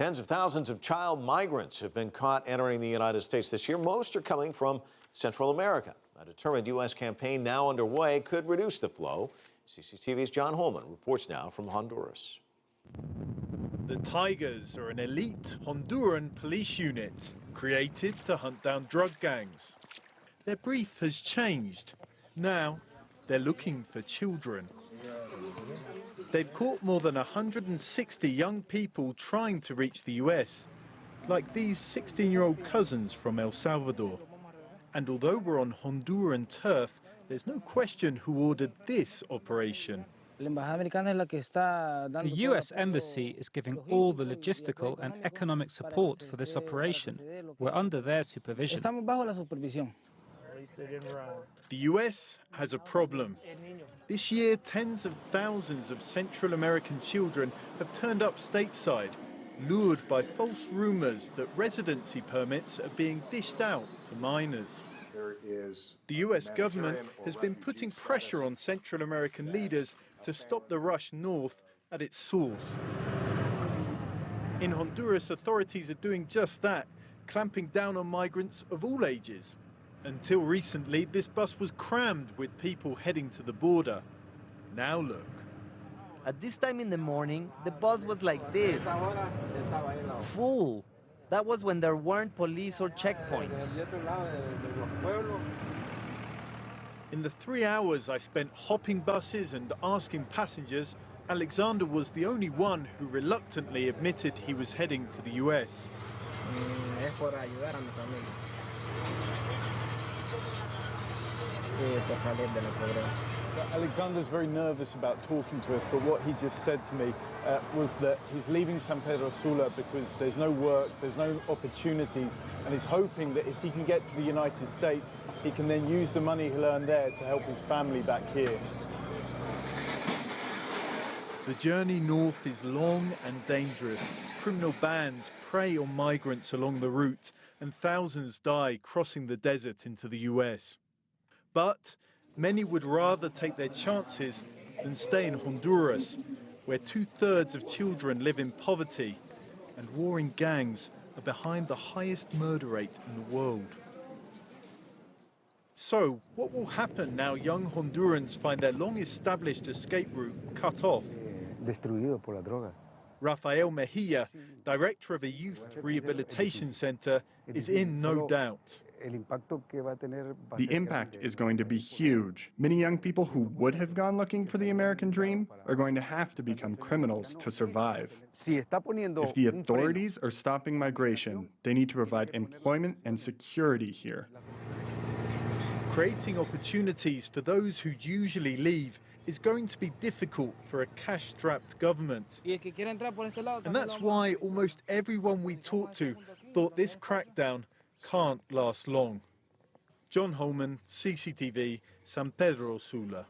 Tens of thousands of child migrants have been caught entering the United States this year. Most are coming from Central America. A determined U.S. campaign now underway could reduce the flow. CCTV's John Holman reports now from Honduras. The Tigers are an elite Honduran police unit created to hunt down drug gangs. Their brief has changed. Now they're looking for children. They've caught more than 160 young people trying to reach the US, like these 16-year-old cousins from El Salvador. And although we're on Honduran turf, there's no question who ordered this operation. The US Embassy is giving all the logistical and economic support for this operation. We're under their supervision. The US has a problem. This year, tens of thousands of Central American children have turned up stateside, lured by false rumors that residency permits are being dished out to minors. The US government has been putting pressure on Central American leaders to stop the rush north at its source. In Honduras, authorities are doing just that, clamping down on migrants of all ages. Until recently, this bus was crammed with people heading to the border. Now look. At this time in the morning, the bus was like this, full. That was when there weren't police or checkpoints. In the 3 hours I spent hopping buses and asking passengers, Alexander was the only one who reluctantly admitted he was heading to the US. Alexander's very nervous about talking to us, but what he just said to me was that he's leaving San Pedro Sula because there's no work, there's no opportunities, and he's hoping that if he can get to the United States, he can then use the money he'll earn there to help his family back here. The journey north is long and dangerous. Criminal bands prey on migrants along the route, and thousands die crossing the desert into the US. But many would rather take their chances than stay in Honduras, where 2/3 of children live in poverty and warring gangs are behind the highest murder rate in the world. So, what will happen now young Hondurans find their long-established escape route cut off? Rafael Mejia, director of a youth rehabilitation center, is in no doubt. The impact is going to be huge. Many young people who would have gone looking for the American dream are going to have to become criminals to survive. If the authorities are stopping migration, they need to provide employment and security here. Creating opportunities for those who usually leave is going to be difficult for a cash-strapped government. And that's why almost everyone we talked to thought this crackdown can't last long. John Holman, CCTV, San Pedro Sula.